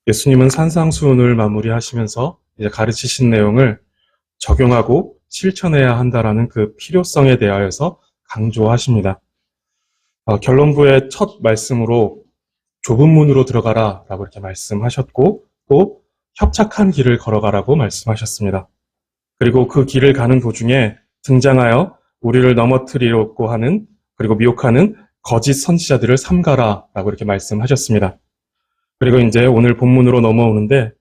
예수님은 산상수훈을 마무리하시면서 이제 가르치신 내용을 적용하고 실천해야 한다라는 그 필요성에 대하여서 강조하십니다. 결론부의 첫 말씀으로 좁은 문으로 들어가라 라고 이렇게 말씀하셨고, 또 협착한 길을 걸어가라고 말씀하셨습니다. 그리고 그 길을 가는 도중에 등장하여 우리를 넘어뜨리려고 하는, 그리고 미혹하는 거짓 선지자들을 삼가라 라고 이렇게 말씀하셨습니다. 그리고 이제 오늘 본문으로 넘어오는데,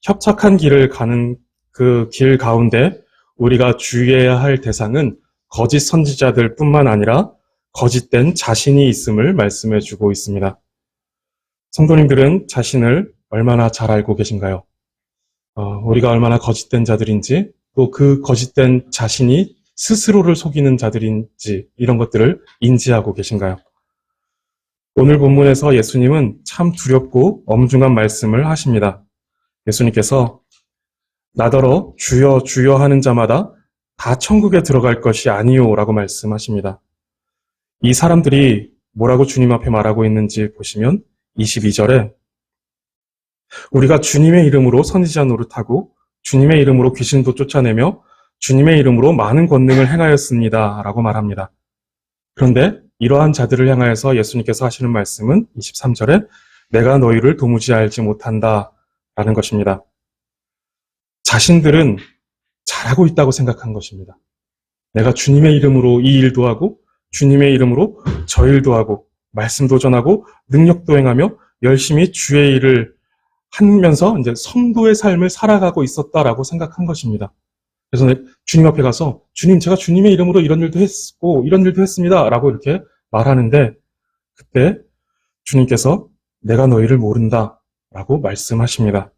협착한 길을 가는 그 길 가운데 우리가 주의해야 할 대상은 거짓 선지자들 뿐만 아니라 거짓된 자신이 있음을 말씀해 주고 있습니다. 성도님들은 자신을 얼마나 잘 알고 계신가요? 우리가 얼마나 거짓된 자들인지, 또 그 거짓된 자신이 스스로를 속이는 자들인지, 이런 것들을 인지하고 계신가요? 오늘 본문에서 예수님은 참 두렵고 엄중한 말씀을 하십니다. 예수님께서 나더러 주여 주여 하는 자마다 다 천국에 들어갈 것이 아니요 라고 말씀하십니다. 이 사람들이 뭐라고 주님 앞에 말하고 있는지 보시면 22절에 우리가 주님의 이름으로 선지자 노릇하고 주님의 이름으로 귀신도 쫓아내며 주님의 이름으로 많은 권능을 행하였습니다 라고 말합니다. 그런데 이러한 자들을 향하여서 예수님께서 하시는 말씀은 23절에 내가 너희를 도무지 알지 못한다 라는 것입니다. 자신들은 잘하고 있다고 생각한 것입니다. 내가 주님의 이름으로 이 일도 하고 주님의 이름으로 저 일도 하고 말씀도 전하고 능력도 행하며 열심히 주의 일을 하면서 이제 성도의 삶을 살아가고 있었다라고 생각한 것입니다. 그래서 주님 앞에 가서 주님 제가 주님의 이름으로 이런 일도 했고 이런 일도 했습니다 라고 이렇게 말하는데, 그때 주님께서 내가 너희를 모른다 라고 말씀하십니다.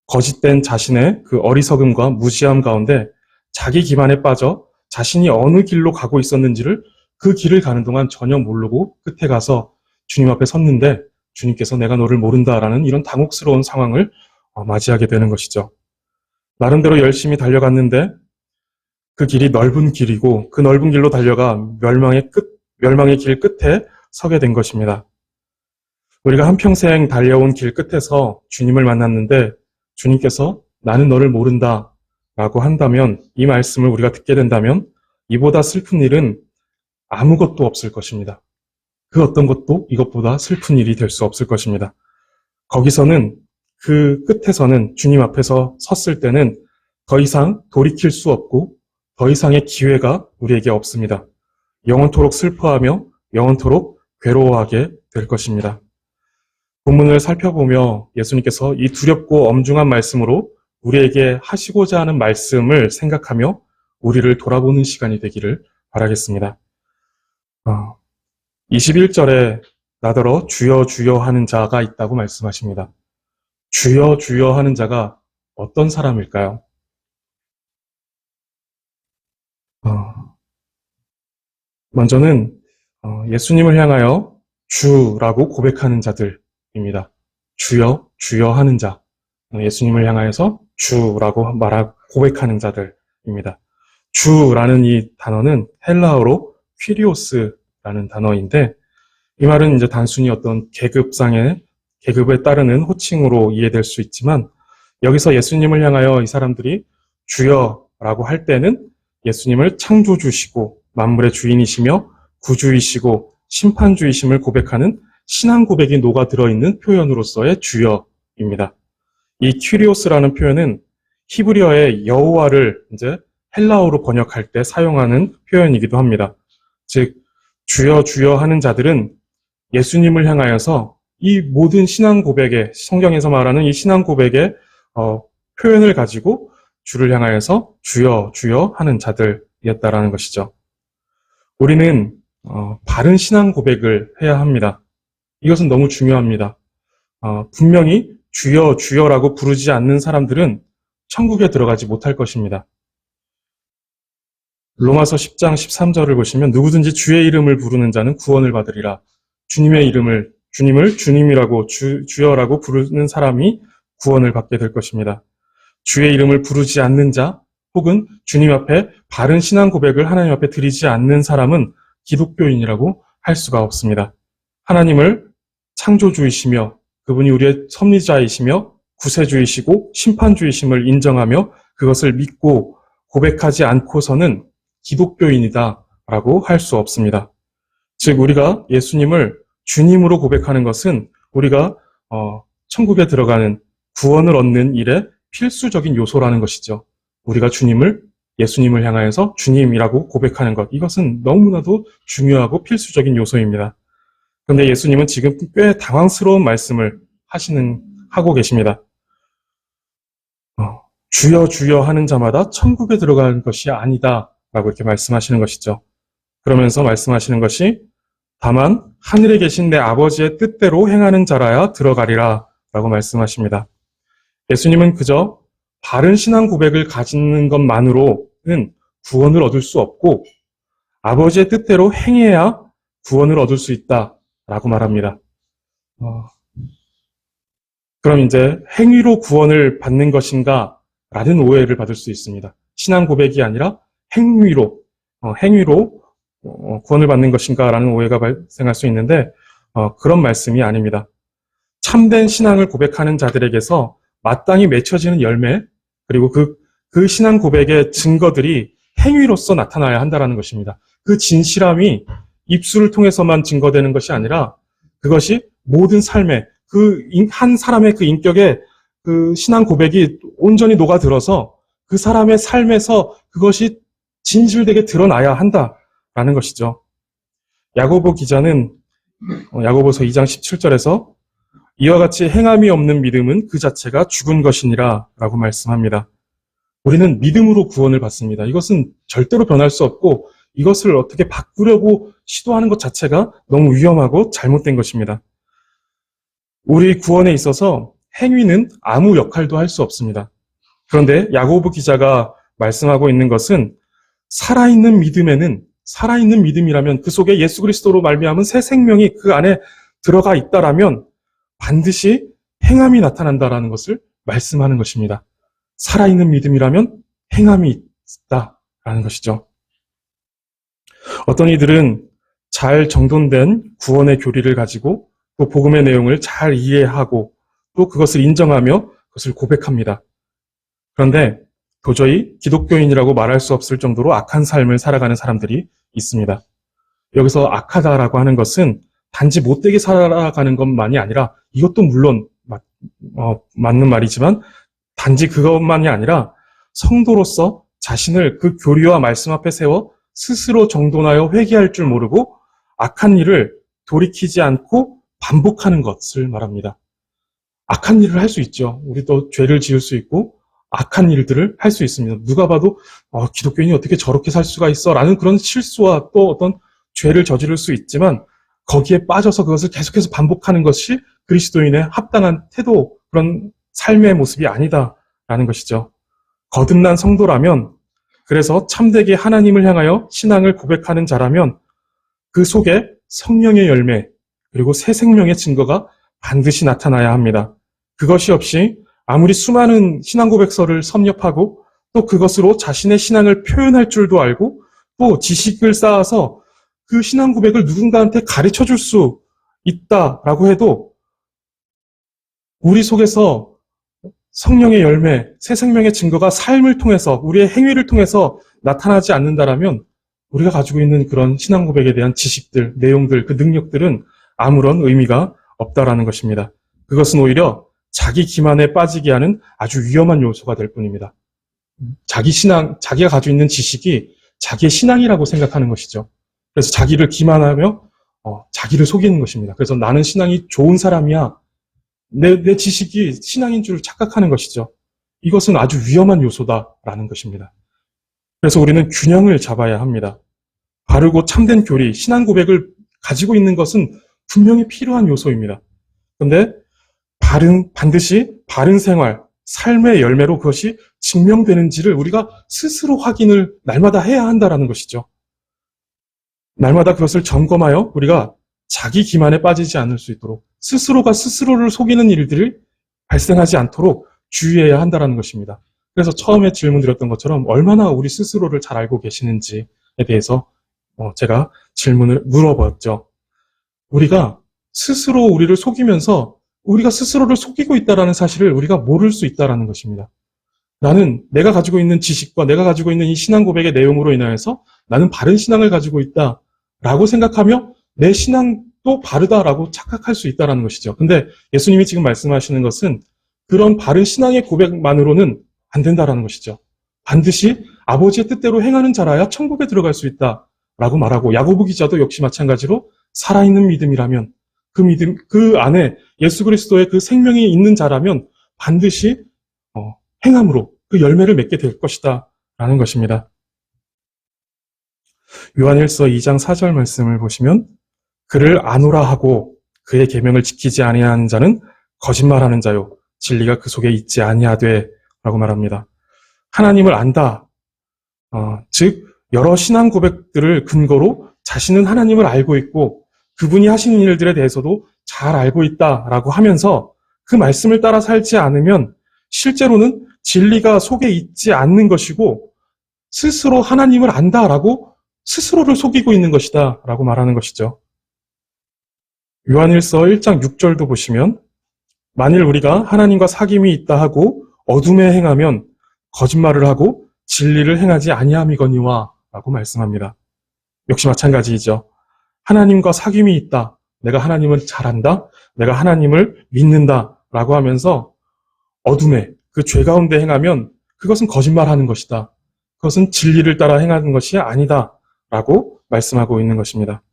거짓된 자신의 그 어리석음과 무지함 가운데 자기 기만에 빠져 자신이 어느 길로 가고 있었는지를 그 길을 가는 동안 전혀 모르고 끝에 가서 주님 앞에 섰는데 주님께서 내가 너를 모른다라는 이런 당혹스러운 상황을 맞이하게 되는 것이죠. 나름대로 열심히 달려갔는데 그 길이 넓은 길이고 그 넓은 길로 달려가 멸망의 길 끝에 서게 된 것입니다. 우리가 한평생 달려온 길 끝에서 주님을 만났는데 주님께서 나는 너를 모른다 라고 한다면, 이 말씀을 우리가 듣게 된다면 이보다 슬픈 일은 아무것도 없을 것입니다. 그 어떤 것도 이것보다 슬픈 일이 될 수 없을 것입니다. 거기서는, 그 끝에서는, 주님 앞에서 섰을 때는 더 이상 돌이킬 수 없고 더 이상의 기회가 우리에게 없습니다. 영원토록 슬퍼하며 영원토록 괴로워하게 될 것입니다. 본문을 살펴보며 예수님께서 이 두렵고 엄중한 말씀으로 우리에게 하시고자 하는 말씀을 생각하며 우리를 돌아보는 시간이 되기를 바라겠습니다. 21절에 나더러 주여 주여 하는 자가 있다고 말씀하십니다. 주여 주여 하는 자가 어떤 사람일까요? 먼저는 예수님을 향하여 주라고 고백하는 자들입니다. 주여 주여 하는 자, 예수님을 향하여서 주라고 고백하는 자들입니다. 주라는 이 단어는 헬라어로 퀴리오스라는 단어인데, 이 말은 이제 단순히 어떤 계급에 따르는 호칭으로 이해될 수 있지만, 여기서 예수님을 향하여 이 사람들이 주여라고 할 때는 예수님을 창조주시고 만물의 주인이시며 구주이시고 심판주이심을 고백하는 신앙 고백이 녹아 들어있는 표현으로서의 주여입니다. 이 퀴리오스라는 표현은 히브리어의 여호와를 이제 헬라어로 번역할 때 사용하는 표현이기도 합니다. 즉, 주여 주여 하는 자들은 예수님을 향하여서 이 모든 신앙 고백의, 성경에서 말하는 이 신앙 고백의 표현을 가지고 주를 향하여서 주여 주여 하는 자들이었다라는 것이죠. 우리는 바른 신앙 고백을 해야 합니다. 이것은 너무 중요합니다. 분명히 주여 주여라고 부르지 않는 사람들은 천국에 들어가지 못할 것입니다. 로마서 10장 13절을 보시면 누구든지 주의 이름을 부르는 자는 구원을 받으리라. 주님을 주님이라고 주여라고 부르는 사람이 구원을 받게 될 것입니다. 주의 이름을 부르지 않는 자, 혹은 주님 앞에 바른 신앙 고백을 하나님 앞에 드리지 않는 사람은 기독교인이라고 할 수가 없습니다. 하나님을 창조주이시며 그분이 우리의 섭리자이시며 구세주이시고 심판주이심을 인정하며 그것을 믿고 고백하지 않고서는 기독교인이다라고 할 수 없습니다. 즉 우리가 예수님을 주님으로 고백하는 것은 우리가 천국에 들어가는 구원을 얻는 일에 필수적인 요소라는 것이죠. 우리가 예수님을 향하여서 주님이라고 고백하는 것, 이것은 너무나도 중요하고 필수적인 요소입니다. 그런데 예수님은 지금 꽤 당황스러운 말씀을 하고 계십니다. 주여 주여 하는 자마다 천국에 들어가는 것이 아니다라고 이렇게 말씀하시는 것이죠. 그러면서 말씀하시는 것이 다만 하늘에 계신 내 아버지의 뜻대로 행하는 자라야 들어가리라 라고 말씀하십니다. 예수님은 그저 바른 신앙 고백을 가지는 것만으로는 구원을 얻을 수 없고 아버지의 뜻대로 행해야 구원을 얻을 수 있다라고 말합니다. 그럼 이제 행위로 구원을 받는 것인가? 라는 오해를 받을 수 있습니다. 신앙 고백이 아니라 행위로 구원을 받는 것인가? 라는 오해가 발생할 수 있는데 그런 말씀이 아닙니다. 참된 신앙을 고백하는 자들에게서 마땅히 맺혀지는 열매, 그리고 그 신앙 고백의 증거들이 행위로서 나타나야 한다는 것입니다. 그 진실함이 입술을 통해서만 증거되는 것이 아니라 그것이 모든 삶에 한 사람의 그 인격에 그 신앙 고백이 온전히 녹아들어서 그 사람의 삶에서 그것이 진실되게 드러나야 한다라는 것이죠. 야고보 기자는 야고보서 2장 17절에서 이와 같이 행함이 없는 믿음은 그 자체가 죽은 것이니라 라고 말씀합니다. 우리는 믿음으로 구원을 받습니다. 이것은 절대로 변할 수 없고 이것을 어떻게 바꾸려고 시도하는 것 자체가 너무 위험하고 잘못된 것입니다. 우리 구원에 있어서 행위는 아무 역할도 할 수 없습니다. 그런데 야고보 기자가 말씀하고 있는 것은 살아있는 믿음이라면 그 속에 예수 그리스도로 말미암은 새 생명이 그 안에 들어가 있다라면 반드시 행함이 나타난다라는 것을 말씀하는 것입니다. 살아있는 믿음이라면 행함이 있다라는 것이죠. 어떤 이들은 잘 정돈된 구원의 교리를 가지고 또 복음의 내용을 잘 이해하고 또 그것을 인정하며 그것을 고백합니다. 그런데 도저히 기독교인이라고 말할 수 없을 정도로 악한 삶을 살아가는 사람들이 있습니다. 여기서 악하다라고 하는 것은 단지 못되게 살아가는 것만이 아니라 이것도 물론 맞는 말이지만 단지 그것만이 아니라 성도로서 자신을 그 교리와 말씀 앞에 세워 스스로 정돈하여 회개할 줄 모르고 악한 일을 돌이키지 않고 반복하는 것을 말합니다. 악한 일을 할 수 있죠. 우리도 죄를 지을 수 있고 악한 일들을 할 수 있습니다. 누가 봐도 기독교인이 어떻게 저렇게 살 수가 있어? 라는 그런 실수와 또 어떤 죄를 저지를 수 있지만 거기에 빠져서 그것을 계속해서 반복하는 것이 그리스도인의 합당한 태도, 그런 삶의 모습이 아니다라는 것이죠. 거듭난 성도라면, 그래서 참되게 하나님을 향하여 신앙을 고백하는 자라면 그 속에 성령의 열매, 그리고 새 생명의 증거가 반드시 나타나야 합니다. 그것이 없이 아무리 수많은 신앙 고백서를 섭렵하고 또 그것으로 자신의 신앙을 표현할 줄도 알고 또 지식을 쌓아서 그 신앙 고백을 누군가한테 가르쳐 줄 수 있다라고 해도 우리 속에서 성령의 열매, 새 생명의 증거가 삶을 통해서, 우리의 행위를 통해서 나타나지 않는다라면 우리가 가지고 있는 그런 신앙 고백에 대한 지식들, 내용들, 그 능력들은 아무런 의미가 없다라는 것입니다. 그것은 오히려 자기 기만에 빠지게 하는 아주 위험한 요소가 될 뿐입니다. 자기가 가지고 있는 지식이 자기의 신앙이라고 생각하는 것이죠. 그래서 자기를 기만하며 자기를 속이는 것입니다. 그래서 나는 신앙이 좋은 사람이야. 내 지식이 신앙인 줄 착각하는 것이죠. 이것은 아주 위험한 요소다라는 것입니다. 그래서 우리는 균형을 잡아야 합니다. 바르고 참된 교리, 신앙 고백을 가지고 있는 것은 분명히 필요한 요소입니다. 그런데 반드시 바른 생활, 삶의 열매로 그것이 증명되는지를 우리가 스스로 확인을 날마다 해야 한다라는 것이죠. 날마다 그것을 점검하여 우리가 자기 기만에 빠지지 않을 수 있도록 스스로가 스스로를 속이는 일들이 발생하지 않도록 주의해야 한다는 것입니다. 그래서 처음에 질문 드렸던 것처럼 얼마나 우리 스스로를 잘 알고 계시는지에 대해서 제가 질문을 물어봤죠. 우리가 스스로 우리를 속이면서 우리가 스스로를 속이고 있다라는 사실을 우리가 모를 수 있다라는 것입니다. 나는 내가 가지고 있는 지식과 내가 가지고 있는 이 신앙 고백의 내용으로 인하여서 나는 바른 신앙을 가지고 있다라고 생각하며 내 신앙도 바르다라고 착각할 수 있다라는 것이죠. 근데 예수님이 지금 말씀하시는 것은 그런 바른 신앙의 고백만으로는 안 된다라는 것이죠. 반드시 아버지의 뜻대로 행하는 자라야 천국에 들어갈 수 있다라고 말하고, 야고보 기자도 역시 마찬가지로 살아있는 믿음이라면, 그 믿음, 그 안에 예수 그리스도의 그 생명이 있는 자라면 반드시 행함으로 그 열매를 맺게 될 것이다 라는 것입니다. 요한일서 2장 4절 말씀을 보시면, 그를 아노라 하고 그의 계명을 지키지 아니하는 자는 거짓말하는 자요 진리가 그 속에 있지 아니하되 라고 말합니다. 하나님을 안다, 즉 여러 신앙 고백들을 근거로 자신은 하나님을 알고 있고 그분이 하시는 일들에 대해서도 잘 알고 있다라고 하면서 그 말씀을 따라 살지 않으면 실제로는 진리가 속에 있지 않는 것이고 스스로 하나님을 안다라고 스스로를 속이고 있는 것이다 라고 말하는 것이죠. 요한일서 1장 6절도 보시면, 만일 우리가 하나님과 사귐이 있다 하고 어둠에 행하면 거짓말을 하고 진리를 행하지 아니함이거니와 라고 말씀합니다. 역시 마찬가지이죠. 하나님과 사귐이 있다, 내가 하나님을 잘 안다, 내가 하나님을 믿는다 라고 하면서 어둠에, 그 죄 가운데 행하면 그것은 거짓말하는 것이다, 그것은 진리를 따라 행하는 것이 아니다 라고 말씀하고 있는 것입니다.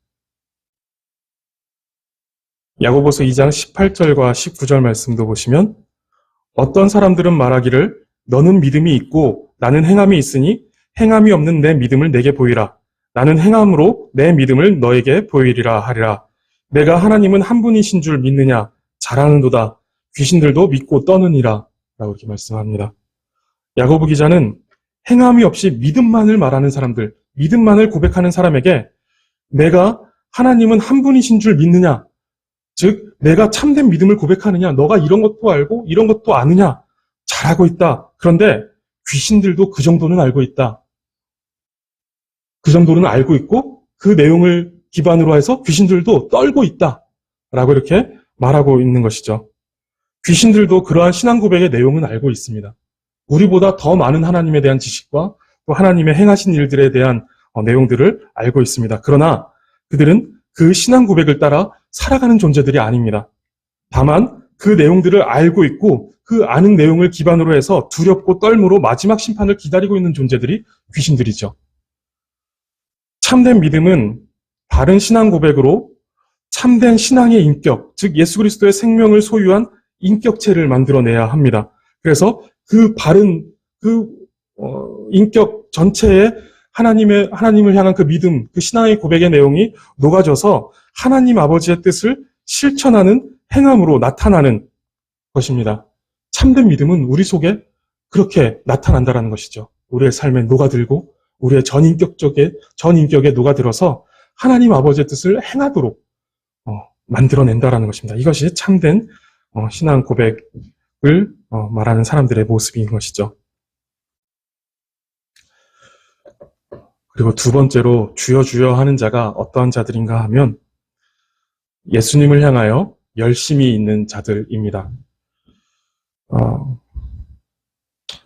야고보서 2장 18절과 19절 말씀도 보시면, 어떤 사람들은 말하기를 너는 믿음이 있고 나는 행함이 있으니 행함이 없는 내 믿음을 내게 보이라. 나는 행함으로 내 믿음을 너에게 보이리라 하리라. 내가 하나님은 한 분이신 줄 믿느냐? 잘하는도다. 귀신들도 믿고 떠느니라. 라고 이렇게 말씀합니다. 야고보 기자는 행함이 없이 믿음만을 말하는 사람들, 믿음만을 고백하는 사람에게 내가 하나님은 한 분이신 줄 믿느냐? 즉 내가 참된 믿음을 고백하느냐? 너가 이런 것도 알고 이런 것도 아느냐? 잘하고 있다. 그런데 귀신들도 그 정도는 알고 있다. 그 정도는 알고 있고 그 내용을 기반으로 해서 귀신들도 떨고 있다 라고 이렇게 말하고 있는 것이죠. 귀신들도 그러한 신앙 고백의 내용은 알고 있습니다. 우리보다 더 많은 하나님에 대한 지식과 또 하나님의 행하신 일들에 대한 내용들을 알고 있습니다. 그러나 그들은 그 신앙 고백을 따라 살아가는 존재들이 아닙니다. 다만 그 내용들을 알고 있고 그 아는 내용을 기반으로 해서 두렵고 떨므로 마지막 심판을 기다리고 있는 존재들이 귀신들이죠. 참된 믿음은 바른 신앙 고백으로 참된 신앙의 인격, 즉 예수 그리스도의 생명을 소유한 인격체를 만들어내야 합니다. 그래서 그 바른 인격 전체에 하나님을 향한 그 믿음, 그 신앙의 고백의 내용이 녹아져서 하나님 아버지의 뜻을 실천하는 행함으로 나타나는 것입니다. 참된 믿음은 우리 속에 그렇게 나타난다는 것이죠. 우리의 삶에 녹아들고 우리의 전인격에 녹아들어서 하나님 아버지의 뜻을 행하도록 만들어낸다는 것입니다. 이것이 참된 신앙 고백을 말하는 사람들의 모습인 것이죠. 그리고 두 번째로 주여 주여 하는 자가 어떠한 자들인가 하면 예수님을 향하여 열심히 있는 자들입니다.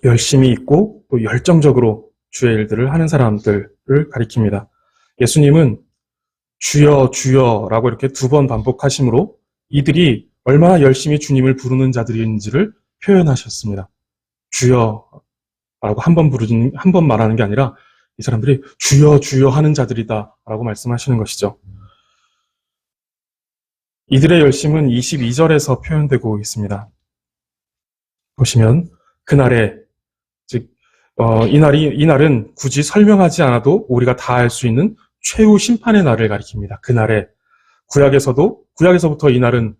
열심히 있고 또 열정적으로 주의 일들을 하는 사람들을 가리킵니다. 예수님은 주여 주여라고 이렇게 두 번 반복하심으로 이들이 얼마나 열심히 주님을 부르는 자들인지를 표현하셨습니다. 주여라고 한 번 말하는 게 아니라 이 사람들이 주여 주여 하는 자들이다라고 말씀하시는 것이죠. 이들의 열심은 22절에서 표현되고 있습니다. 보시면 그날에, 즉 이날은 굳이 설명하지 않아도 우리가 다 알 수 있는 최후 심판의 날을 가리킵니다. 그날에 구약에서부터 이 날은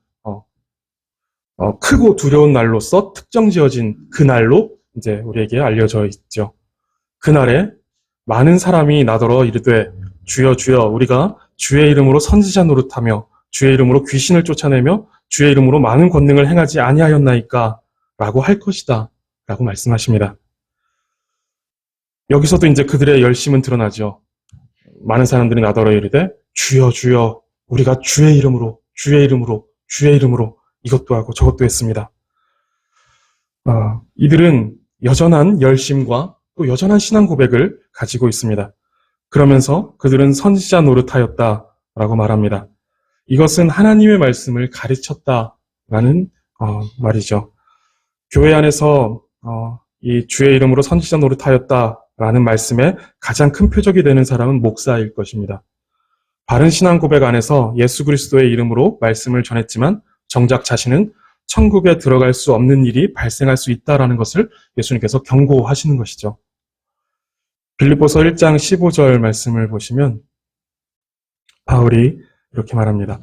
크고 두려운 날로서 특정 지어진 그 날로 이제 우리에게 알려져 있죠. 그날에 많은 사람이 나더러 이르되 주여 주여 우리가 주의 이름으로 선지자 노릇하며 주의 이름으로 귀신을 쫓아내며 주의 이름으로 많은 권능을 행하지 아니하였나이까 라고 할 것이다 라고 말씀하십니다. 여기서도 이제 그들의 열심은 드러나죠. 많은 사람들이 나더러 이르되 주여 주여 우리가 주의 이름으로 이것도 하고 저것도 했습니다. 이들은 여전한 열심과 또 여전한 신앙 고백을 가지고 있습니다. 그러면서 그들은 선지자 노릇하였다라고 말합니다. 이것은 하나님의 말씀을 가르쳤다라는 말이죠. 교회 안에서 이 주의 이름으로 선지자 노릇하였다라는 말씀에 가장 큰 표적이 되는 사람은 목사일 것입니다. 바른 신앙 고백 안에서 예수 그리스도의 이름으로 말씀을 전했지만 정작 자신은 천국에 들어갈 수 없는 일이 발생할 수 있다라는 것을 예수님께서 경고하시는 것이죠. 빌립보서 1장 15절 말씀을 보시면 바울이 이렇게 말합니다.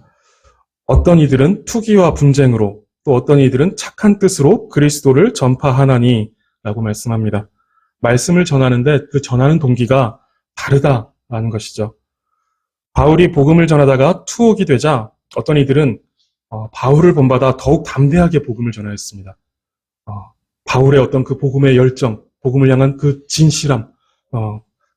어떤 이들은 투기와 분쟁으로 또 어떤 이들은 착한 뜻으로 그리스도를 전파하나니 라고 말씀합니다. 말씀을 전하는데 그 전하는 동기가 다르다라는 것이죠. 바울이 복음을 전하다가 투옥이 되자 어떤 이들은 바울을 본받아 더욱 담대하게 복음을 전하였습니다. 바울의 어떤 그 복음의 열정, 복음을 향한 그 진실함,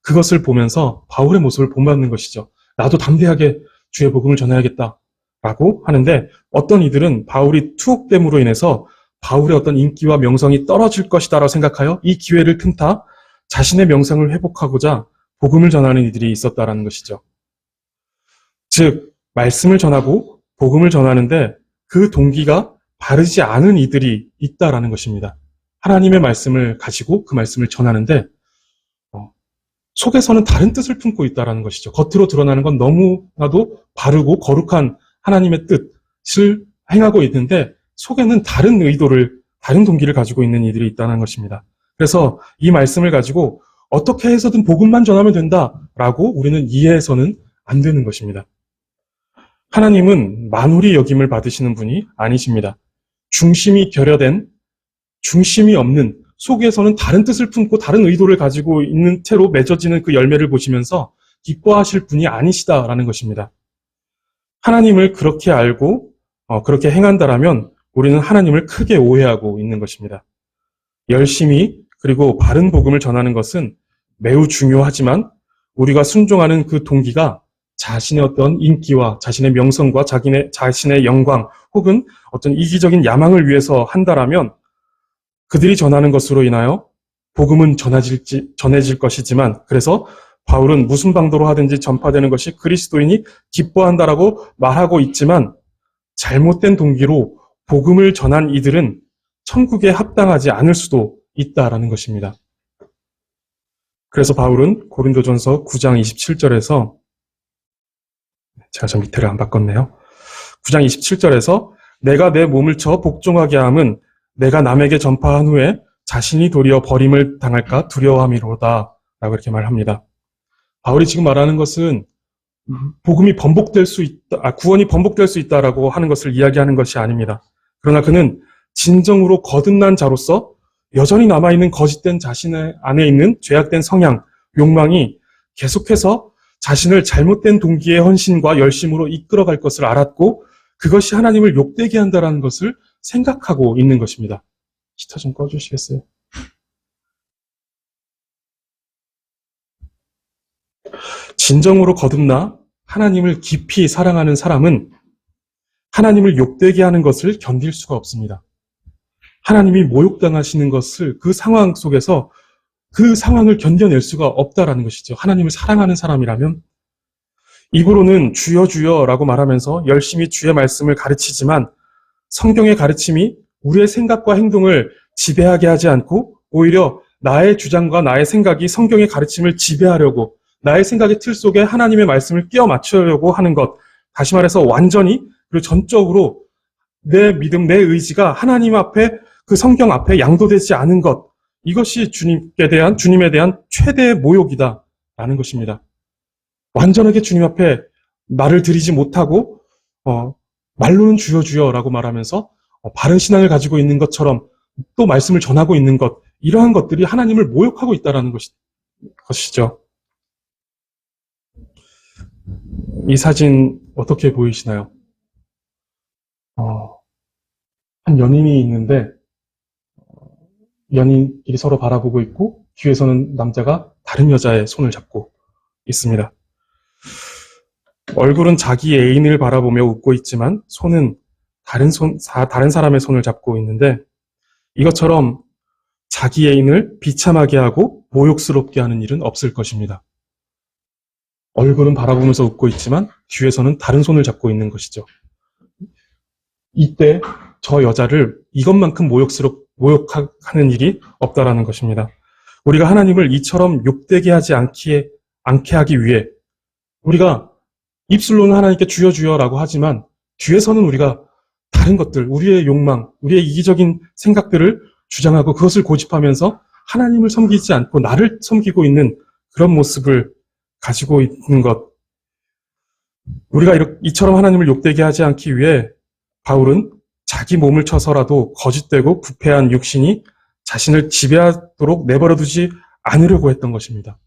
그것을 보면서 바울의 모습을 본받는 것이죠. 나도 담대하게 주의 복음을 전해야겠다라고 하는데 어떤 이들은 바울이 투옥됨으로 인해서 바울의 어떤 인기와 명성이 떨어질 것이다라고 생각하여 이 기회를 틈타 자신의 명성을 회복하고자 복음을 전하는 이들이 있었다라는 것이죠. 즉 말씀을 전하고 복음을 전하는데 그 동기가 바르지 않은 이들이 있다라는 것입니다. 하나님의 말씀을 가지고 그 말씀을 전하는데 속에서는 다른 뜻을 품고 있다라는 것이죠. 겉으로 드러나는 건 너무나도 바르고 거룩한 하나님의 뜻을 행하고 있는데 속에는 다른 의도를, 다른 동기를 가지고 있는 이들이 있다는 것입니다. 그래서 이 말씀을 가지고 어떻게 해서든 복음만 전하면 된다라고 우리는 이해해서는 안 되는 것입니다. 하나님은 만홀히 여김을 받으시는 분이 아니십니다. 중심이 결여된, 중심이 없는, 속에서는 다른 뜻을 품고 다른 의도를 가지고 있는 채로 맺어지는 그 열매를 보시면서 기뻐하실 분이 아니시다라는 것입니다. 하나님을 그렇게 알고 그렇게 행한다라면 우리는 하나님을 크게 오해하고 있는 것입니다. 열심히 그리고 바른 복음을 전하는 것은 매우 중요하지만 우리가 순종하는 그 동기가 자신의 어떤 인기와 자신의 명성과 자신의 영광 혹은 어떤 이기적인 야망을 위해서 한다라면 그들이 전하는 것으로 인하여 복음은 전해질 것이지만 그래서 바울은 무슨 방도로 하든지 전파되는 것이 그리스도인이 기뻐한다라고 말하고 있지만 잘못된 동기로 복음을 전한 이들은 천국에 합당하지 않을 수도 있다라는 것입니다. 그래서 바울은 고린도전서 9장 27절에서 제가 저 밑에를 안 바꿨네요. 9장 27절에서 내가 내 몸을 쳐 복종하게 함은 내가 남에게 전파한 후에 자신이 도리어 버림을 당할까 두려워함이로다 라고 이렇게 말합니다. 바울이 지금 말하는 것은 복음이 번복될 수 있다, 구원이 번복될 수 있다라고 하는 것을 이야기하는 것이 아닙니다. 그러나 그는 진정으로 거듭난 자로서 여전히 남아있는 거짓된 자신의 안에 있는 죄악된 성향, 욕망이 계속해서 자신을 잘못된 동기의 헌신과 열심으로 이끌어갈 것을 알았고 그것이 하나님을 욕되게 한다라는 것을 생각하고 있는 것입니다. 히터 좀 꺼주시겠어요? 진정으로 거듭나 하나님을 깊이 사랑하는 사람은 하나님을 욕되게 하는 것을 견딜 수가 없습니다. 하나님이 모욕당하시는 것을 그 상황 속에서 그 상황을 견뎌낼 수가 없다라는 것이죠. 하나님을 사랑하는 사람이라면 입으로는 주여 주여라고 말하면서 열심히 주의 말씀을 가르치지만 성경의 가르침이 우리의 생각과 행동을 지배하게 하지 않고 오히려 나의 주장과 나의 생각이 성경의 가르침을 지배하려고 나의 생각의 틀 속에 하나님의 말씀을 끼워 맞추려고 하는 것, 다시 말해서 완전히 그리고 전적으로 내 믿음, 내 의지가 하나님 앞에 그 성경 앞에 양도되지 않은 것, 이것이 주님에 대한 최대의 모욕이다라는 것입니다. 완전하게 주님 앞에 말을 드리지 못하고 말로는 주여 주여라고 말하면서 바른 신앙을 가지고 있는 것처럼 또 말씀을 전하고 있는 것, 이러한 것들이 하나님을 모욕하고 있다는 것이죠. 이 사진 어떻게 보이시나요? 한 연인이 있는데 연인끼리 서로 바라보고 있고 뒤에서는 남자가 다른 여자의 손을 잡고 있습니다. 얼굴은 자기 애인을 바라보며 웃고 있지만 손은 다른 사람의 손을 잡고 있는데 이것처럼 자기 애인을 비참하게 하고 모욕스럽게 하는 일은 없을 것입니다. 얼굴은 바라보면서 웃고 있지만 뒤에서는 다른 손을 잡고 있는 것이죠. 이때 저 여자를 이것만큼 모욕하는 일이 없다라는 것입니다. 우리가 하나님을 이처럼 욕되게 하지 않게 하기 위해 우리가 입술로는 하나님께 주여 주여라고 하지만 뒤에서는 우리가 다른 것들, 우리의 욕망, 우리의 이기적인 생각들을 주장하고 그것을 고집하면서 하나님을 섬기지 않고 나를 섬기고 있는 그런 모습을 가지고 있는 것. 우리가 이처럼 하나님을 욕되게 하지 않기 위해 바울은 자기 몸을 쳐서라도 거짓되고 부패한 육신이 자신을 지배하도록 내버려두지 않으려고 했던 것입니다.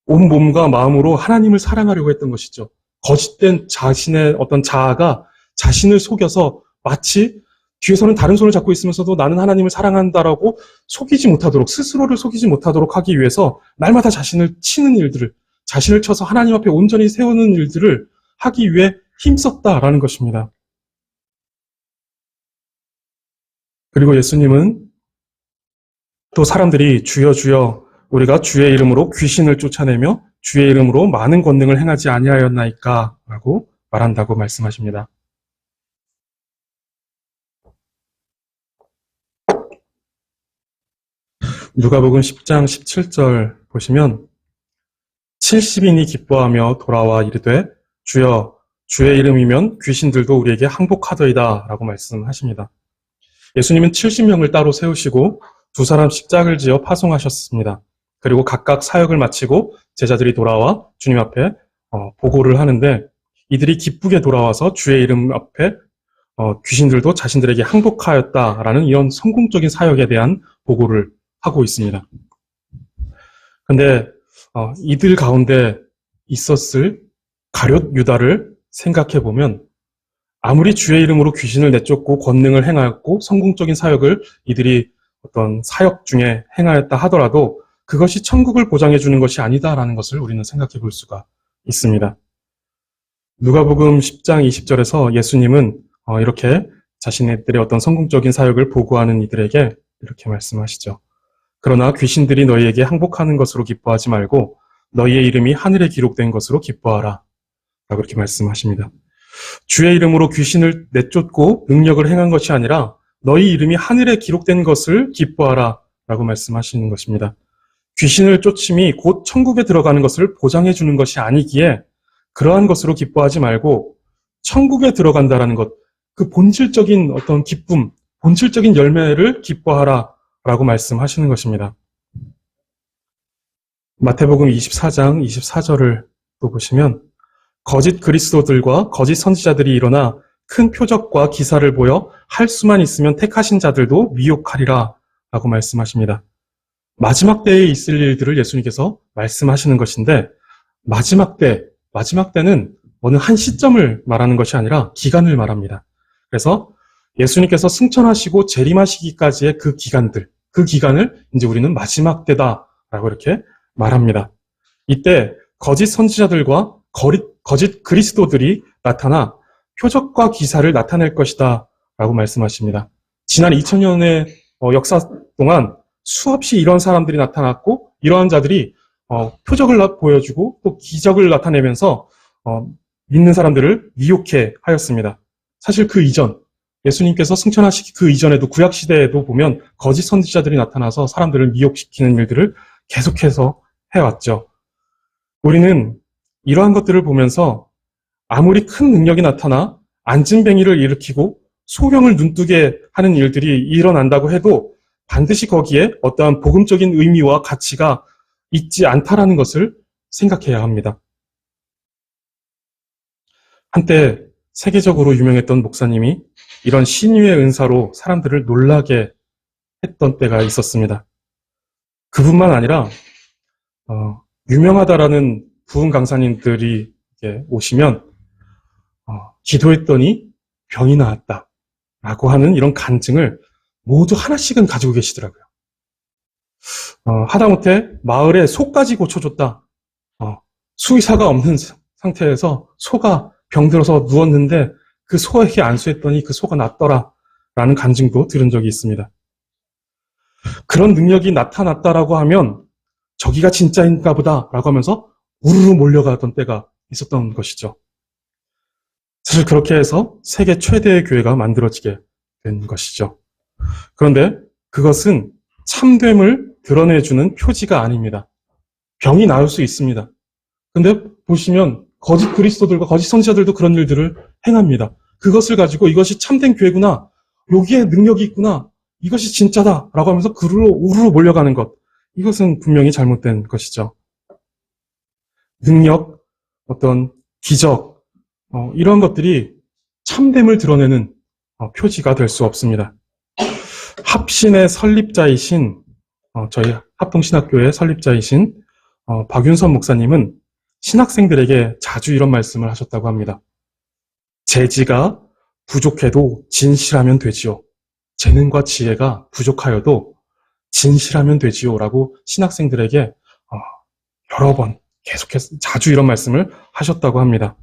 온 몸과 마음으로 하나님을 사랑하려고 했던 것이죠. 거짓된 자신의 어떤 자아가 자신을 속여서 마치 뒤에서는 다른 손을 잡고 있으면서도 나는 하나님을 사랑한다라고 속이지 못하도록, 스스로를 속이지 못하도록 하기 위해서 날마다 자신을 치는 일들을, 자신을 쳐서 하나님 앞에 온전히 세우는 일들을 하기 위해 힘썼다라는 것입니다. 그리고 예수님은 또 사람들이 주여 주여 우리가 주의 이름으로 귀신을 쫓아내며 주의 이름으로 많은 권능을 행하지 아니하였나이까 라고 말한다고 말씀하십니다. 누가복음 10장 17절 보시면 70인이 기뻐하며 돌아와 이르되 주여 주의 이름이면 귀신들도 우리에게 항복하더이다 라고 말씀하십니다. 예수님은 70명을 따로 세우시고 두 사람씩 짝을 지어 파송하셨습니다. 그리고 각각 사역을 마치고 제자들이 돌아와 주님 앞에 보고를 하는데 이들이 기쁘게 돌아와서 주의 이름 앞에 귀신들도 자신들에게 항복하였다라는 이런 성공적인 사역에 대한 보고를 하고 있습니다. 근데 이들 가운데 있었을 가룟 유다를 생각해 보면 아무리 주의 이름으로 귀신을 내쫓고 권능을 행하였고 성공적인 사역을 이들이 어떤 사역 중에 행하였다 하더라도 그것이 천국을 보장해 주는 것이 아니다라는 것을 우리는 생각해 볼 수가 있습니다. 누가복음 10장 20절에서 예수님은 이렇게 자신들의 어떤 성공적인 사역을 보고하는 이들에게 이렇게 말씀하시죠. 그러나 귀신들이 너희에게 항복하는 것으로 기뻐하지 말고 너희의 이름이 하늘에 기록된 것으로 기뻐하라. 라고 이렇게 말씀하십니다. 주의 이름으로 귀신을 내쫓고 능력을 행한 것이 아니라 너희 이름이 하늘에 기록된 것을 기뻐하라. 라고 말씀하시는 것입니다. 귀신을 쫓음이 곧 천국에 들어가는 것을 보장해 주는 것이 아니기에 그러한 것으로 기뻐하지 말고 천국에 들어간다라는 것, 그 본질적인 어떤 기쁨, 본질적인 열매를 기뻐하라 라고 말씀하시는 것입니다. 마태복음 24장 24절을 또 보시면 거짓 그리스도들과 거짓 선지자들이 일어나 큰 표적과 기사를 보여 할 수만 있으면 택하신 자들도 미혹하리라 라고 말씀하십니다. 마지막 때에 있을 일들을 예수님께서 말씀하시는 것인데 마지막 때는 어느 한 시점을 말하는 것이 아니라 기간을 말합니다. 그래서 예수님께서 승천하시고 재림하시기까지의 그 기간을 이제 우리는 마지막 때다라고 이렇게 말합니다. 이때 거짓 선지자들과 거짓 그리스도들이 나타나 표적과 기사를 나타낼 것이다 라고 말씀하십니다. 지난 2000년의 역사 동안 수없이 이런 사람들이 나타났고 이러한 자들이 표적을 보여주고 또 기적을 나타내면서 믿는 사람들을 미혹해 하였습니다. 사실 그 이전 예수님께서 승천하시기 그 이전에도 구약시대에도 보면 거짓 선지자들이 나타나서 사람들을 미혹시키는 일들을 계속해서 해왔죠. 우리는 이러한 것들을 보면서 아무리 큰 능력이 나타나 안진뱅이를 일으키고 소경을 눈뜨게 하는 일들이 일어난다고 해도 반드시 거기에 어떠한 복음적인 의미와 가치가 있지 않다라는 것을 생각해야 합니다. 한때 세계적으로 유명했던 목사님이 이런 신유의 은사로 사람들을 놀라게 했던 때가 있었습니다. 그뿐만 아니라 유명하다라는 부흥 강사님들이 오시면 기도했더니 병이 나았다라고 하는 이런 간증을 모두 하나씩은 가지고 계시더라고요. 하다못해 마을에 소까지 고쳐줬다. 수의사가 없는 상태에서 소가 병들어서 누웠는데 그 소에게 안수했더니 그 소가 낫더라 라는 간증도 들은 적이 있습니다. 그런 능력이 나타났다라고 하면 저기가 진짜인가 보다라고 하면서 우르르 몰려가던 때가 있었던 것이죠. 사실 그렇게 해서 세계 최대의 교회가 만들어지게 된 것이죠. 그런데 그것은 참됨을 드러내주는 표지가 아닙니다. 병이 나을 수 있습니다. 근데 보시면 거짓 그리스도들과 거짓 선지자들도 그런 일들을 행합니다. 그것을 가지고 이것이 참된 교회구나, 여기에 능력이 있구나, 이것이 진짜다라고 하면서 그로 우르르 몰려가는 것, 이것은 분명히 잘못된 것이죠. 능력, 어떤 기적, 이런 것들이 참됨을 드러내는 표지가 될 수 없습니다. 합신의 설립자이신 저희 합동신학교의 설립자이신 박윤선 목사님은 신학생들에게 자주 이런 말씀을 하셨다고 합니다. 재지가 부족해도 진실하면 되지요. 재능과 지혜가 부족하여도 진실하면 되지요. 라고 신학생들에게 여러 번 계속해서 자주 이런 말씀을 하셨다고 합니다.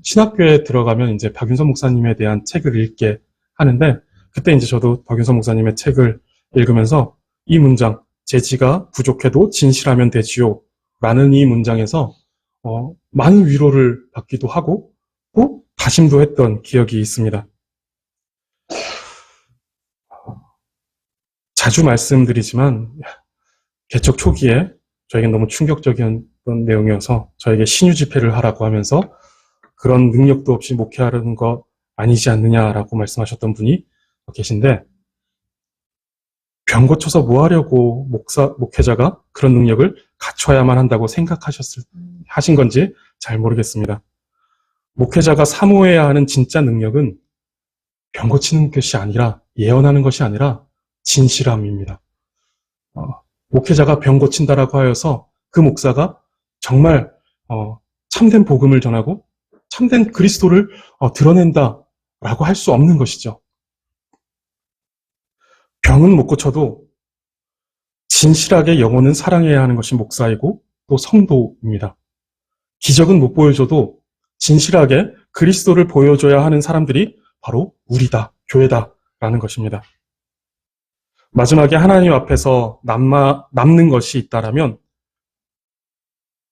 신학교에 들어가면 이제 박윤선 목사님에 대한 책을 읽게 하는데, 그때 이제 저도 박윤선 목사님의 책을 읽으면서 이 문장, 재지가 부족해도 진실하면 되지요. 라는 이 문장에서 많은 위로를 받기도 하고 또 다짐도 했던 기억이 있습니다. 자주 말씀드리지만 개척 초기에 저에겐 너무 충격적이었던 내용이어서 저에게 신유 집회를 하라고 하면서 그런 능력도 없이 목회하는 거 아니지 않느냐라고 말씀하셨던 분이 계신데, 병 고쳐서 뭐 하려고 목회자가 그런 능력을 갖춰야만 한다고 하신 건지 잘 모르겠습니다. 목회자가 사모해야 하는 진짜 능력은 병 고치는 것이 아니라, 예언하는 것이 아니라 진실함입니다. 목회자가 병 고친다라고 하여서 그 목사가 정말 참된 복음을 전하고 참된 그리스도를 드러낸다라고 할 수 없는 것이죠. 병은 못 고쳐도 진실하게 영혼은 사랑해야 하는 것이 목사이고 또 성도입니다. 기적은 못 보여줘도 진실하게 그리스도를 보여줘야 하는 사람들이 바로 우리다, 교회다라는 것입니다. 마지막에 하나님 앞에서 남는 것이 있다라면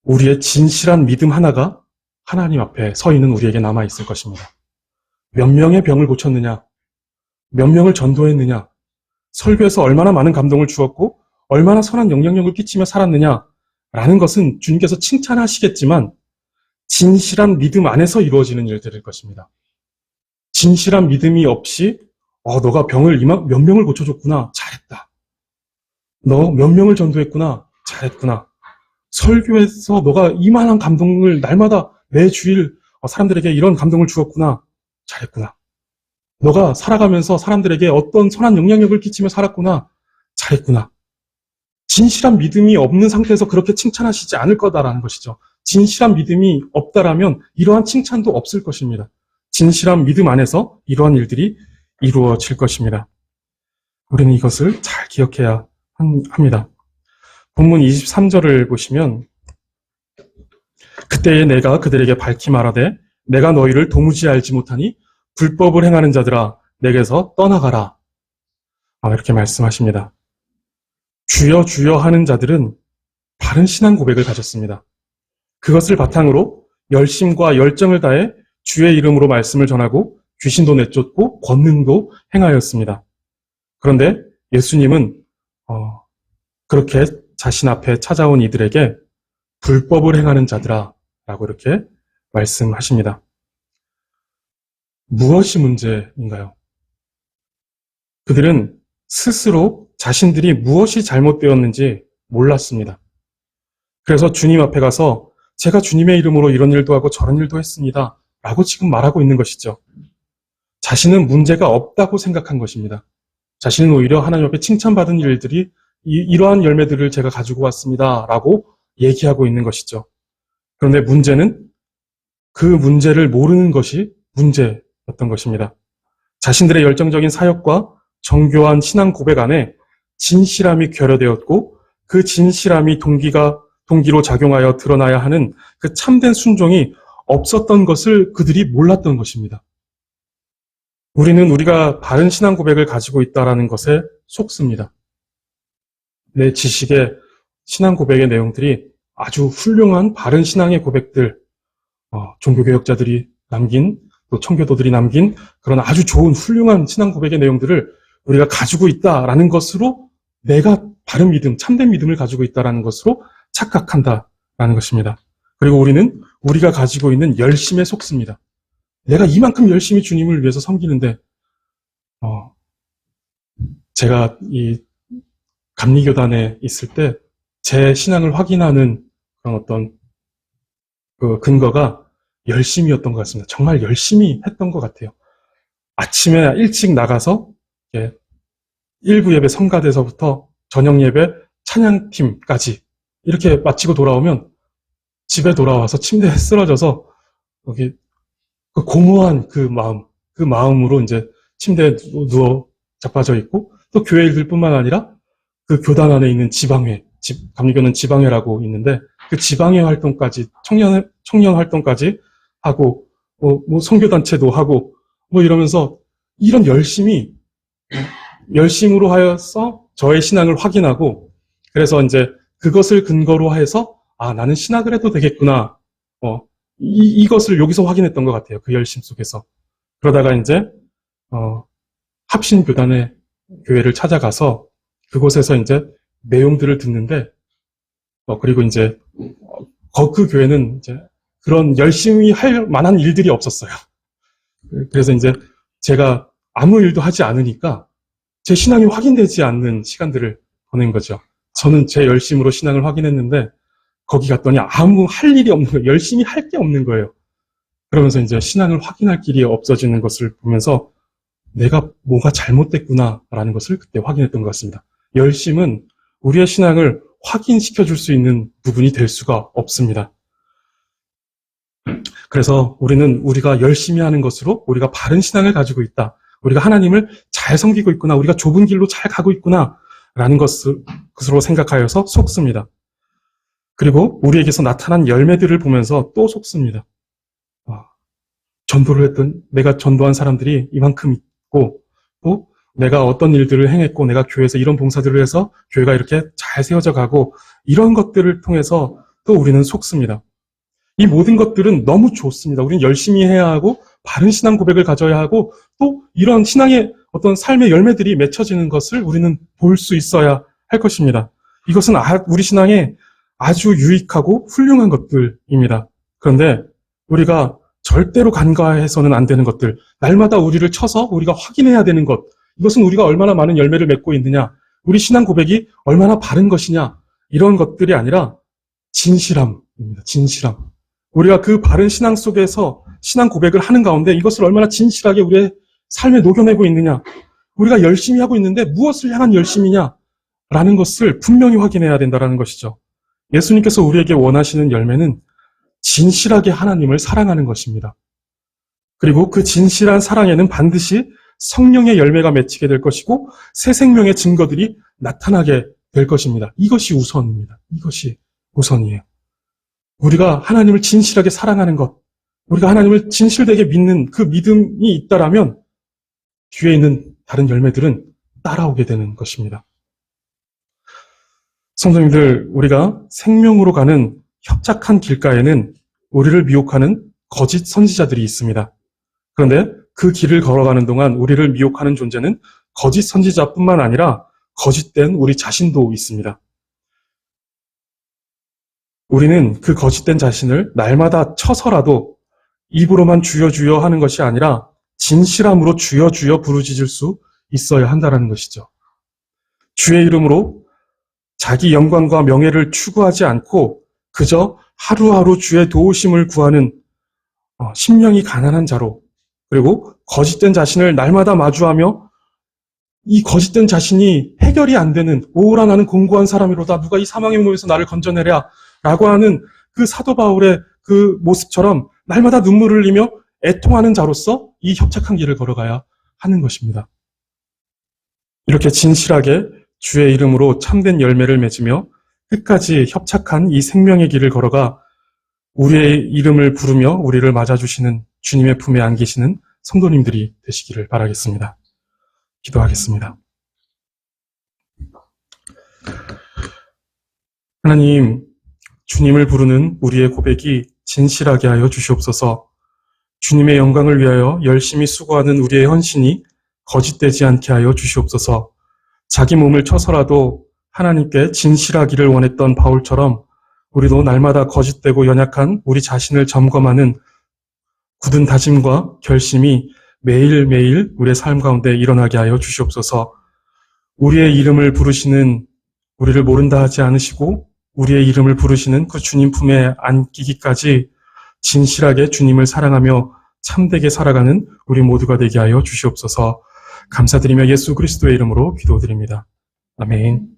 우리의 진실한 믿음 하나가 하나님 앞에 서 있는 우리에게 남아 있을 것입니다. 몇 명의 병을 고쳤느냐, 몇 명을 전도했느냐, 설교에서 얼마나 많은 감동을 주었고 얼마나 선한 영향력을 끼치며 살았느냐라는 것은 주님께서 칭찬하시겠지만 진실한 믿음 안에서 이루어지는 일들일 것입니다. 진실한 믿음이 없이 너가 병을 몇 명을 고쳐줬구나, 잘했다. 너 몇 명을 전도했구나, 잘했구나. 설교에서 너가 이만한 감동을 날마다 매주일 사람들에게 이런 감동을 주었구나, 잘했구나. 너가 살아가면서 사람들에게 어떤 선한 영향력을 끼치며 살았구나, 잘했구나. 진실한 믿음이 없는 상태에서 그렇게 칭찬하시지 않을 거다라는 것이죠. 진실한 믿음이 없다라면 이러한 칭찬도 없을 것입니다. 진실한 믿음 안에서 이러한 일들이 이루어질 것입니다. 우리는 이것을 잘 기억해야 합니다. 본문 23절을 보시면 그때에 내가 그들에게 밝히 말하되 내가 너희를 도무지 알지 못하니 불법을 행하는 자들아 내게서 떠나가라. 이렇게 말씀하십니다. 주여 주여 하는 자들은 바른 신앙 고백을 가졌습니다. 그것을 바탕으로 열심과 열정을 다해 주의 이름으로 말씀을 전하고 귀신도 내쫓고 권능도 행하였습니다. 그런데 예수님은 그렇게 자신 앞에 찾아온 이들에게 불법을 행하는 자들아 라고 이렇게 말씀하십니다. 무엇이 문제인가요? 그들은 스스로 자신들이 무엇이 잘못되었는지 몰랐습니다. 그래서 주님 앞에 가서 제가 주님의 이름으로 이런 일도 하고 저런 일도 했습니다 라고 지금 말하고 있는 것이죠. 자신은 문제가 없다고 생각한 것입니다. 자신은 오히려 하나님 앞에 칭찬받은 일들이 이러한 열매들을 제가 가지고 왔습니다 라고 얘기하고 있는 것이죠. 그런데 문제는 그 문제를 모르는 것이 문제였던 것입니다. 자신들의 열정적인 사역과 정교한 신앙 고백 안에 진실함이 결여되었고 그 진실함이 동기로 작용하여 드러나야 하는 그 참된 순종이 없었던 것을 그들이 몰랐던 것입니다. 우리는 우리가 바른 신앙 고백을 가지고 있다는 것에 속습니다. 내 지식의 신앙 고백의 내용들이 아주 훌륭한 바른 신앙의 고백들, 종교개혁자들이 남긴, 또 청교도들이 남긴 그런 아주 좋은 훌륭한 신앙 고백의 내용들을 우리가 가지고 있다라는 것으로 내가 바른 믿음, 참된 믿음을 가지고 있다라는 것으로 착각한다라는 것입니다. 그리고 우리는 우리가 가지고 있는 열심에 속습니다. 내가 이만큼 열심히 주님을 위해서 섬기는데, 제가 이 감리교단에 있을 때 제 신앙을 확인하는 그런 어떤 그 근거가 열심이었던 것 같습니다. 정말 열심히 했던 것 같아요. 아침에 일찍 나가서 1부 예배 성가대서부터 저녁 예배 찬양팀까지 이렇게 마치고 돌아오면 집에 돌아와서 침대에 쓰러져서 여기 그 공허한 그 마음으로 이제 침대에 누워 자빠져 있고, 또 교회 일들뿐만 아니라 그 교단 안에 있는 지방회, 감리교는 지방회라고 있는데 그 지방회 활동까지, 청년 활동까지 하고, 선교단체도 하고, 이러면서 이런 열심으로 하여서 저의 신앙을 확인하고, 그래서 이제 그것을 근거로 해서, 나는 신학을 해도 되겠구나. 이것을 여기서 확인했던 것 같아요. 그 열심 속에서. 그러다가 이제, 합신교단의 교회를 찾아가서 그곳에서 이제 내용들을 듣는데, 그리고 이제, 그 교회는 이제 그런 열심히 할 만한 일들이 없었어요. 그래서 이제 제가 아무 일도 하지 않으니까 제 신앙이 확인되지 않는 시간들을 보낸 거죠. 저는 제 열심으로 신앙을 확인했는데 거기 갔더니 아무 할 일이 없는 거예요. 열심히 할 게 없는 거예요. 그러면서 이제 신앙을 확인할 길이 없어지는 것을 보면서 내가 뭐가 잘못됐구나라는 것을 그때 확인했던 것 같습니다. 열심은 우리의 신앙을 확인시켜 줄 수 있는 부분이 될 수가 없습니다. 그래서 우리는 우리가 열심히 하는 것으로 우리가 바른 신앙을 가지고 있다. 우리가 하나님을 잘 섬기고 있구나. 우리가 좁은 길로 잘 가고 있구나. 라는 것으로 생각하여서 속습니다. 그리고 우리에게서 나타난 열매들을 보면서 또 속습니다. 전도를 했던, 내가 전도한 사람들이 이만큼 있고, 또 내가 어떤 일들을 행했고, 내가 교회에서 이런 봉사들을 해서 교회가 이렇게 잘 세워져 가고, 이런 것들을 통해서 또 우리는 속습니다. 이 모든 것들은 너무 좋습니다. 우리는 열심히 해야 하고, 바른 신앙 고백을 가져야 하고, 또 이런 신앙의 어떤 삶의 열매들이 맺혀지는 것을 우리는 볼 수 있어야 할 것입니다. 이것은 우리 신앙에 아주 유익하고 훌륭한 것들입니다. 그런데 우리가 절대로 간과해서는 안 되는 것들, 날마다 우리를 쳐서 우리가 확인해야 되는 것, 이것은 우리가 얼마나 많은 열매를 맺고 있느냐, 우리 신앙 고백이 얼마나 바른 것이냐, 이런 것들이 아니라 진실함입니다. 진실함. 우리가 그 바른 신앙 속에서 신앙 고백을 하는 가운데 이것을 얼마나 진실하게 우리의 삶에 녹여내고 있느냐, 우리가 열심히 하고 있는데 무엇을 향한 열심이냐라는 것을 분명히 확인해야 된다는 것이죠. 예수님께서 우리에게 원하시는 열매는 진실하게 하나님을 사랑하는 것입니다. 그리고 그 진실한 사랑에는 반드시 성령의 열매가 맺히게 될 것이고 새 생명의 증거들이 나타나게 될 것입니다. 이것이 우선입니다. 이것이 우선이에요. 우리가 하나님을 진실하게 사랑하는 것, 우리가 하나님을 진실되게 믿는 그 믿음이 있다라면 뒤에 있는 다른 열매들은 따라오게 되는 것입니다. 성도님들, 우리가 생명으로 가는 협착한 길가에는 우리를 미혹하는 거짓 선지자들이 있습니다. 그런데 그 길을 걸어가는 동안 우리를 미혹하는 존재는 거짓 선지자뿐만 아니라 거짓된 우리 자신도 있습니다. 우리는 그 거짓된 자신을 날마다 쳐서라도 입으로만 주여 주여 하는 것이 아니라 진실함으로 주여 주여 부르짖을 수 있어야 한다는 것이죠. 주의 이름으로 자기 영광과 명예를 추구하지 않고 그저 하루하루 주의 도우심을 구하는 심령이 가난한 자로, 그리고 거짓된 자신을 날마다 마주하며 이 거짓된 자신이 해결이 안 되는, 오라 나는 공고한 사람이로다, 누가 이 사망의 몸에서 나를 건져내랴 라고 하는 그 사도 바울의 그 모습처럼 날마다 눈물을 흘리며 애통하는 자로서 이 협착한 길을 걸어가야 하는 것입니다. 이렇게 진실하게 주의 이름으로 참된 열매를 맺으며 끝까지 협착한 이 생명의 길을 걸어가 우리의 이름을 부르며 우리를 맞아주시는 주님의 품에 안기시는 성도님들이 되시기를 바라겠습니다. 기도하겠습니다. 하나님, 주님을 부르는 우리의 고백이 진실하게 하여 주시옵소서. 주님의 영광을 위하여 열심히 수고하는 우리의 헌신이 거짓되지 않게 하여 주시옵소서. 자기 몸을 쳐서라도 하나님께 진실하기를 원했던 바울처럼 우리도 날마다 거짓되고 연약한 우리 자신을 점검하는 굳은 다짐과 결심이 매일매일 우리의 삶 가운데 일어나게 하여 주시옵소서. 우리의 이름을 부르시는, 우리를 모른다 하지 않으시고 우리의 이름을 부르시는 그 주님 품에 안기기까지 진실하게 주님을 사랑하며 참되게 살아가는 우리 모두가 되게 하여 주시옵소서. 감사드리며 예수 그리스도의 이름으로 기도드립니다. 아멘.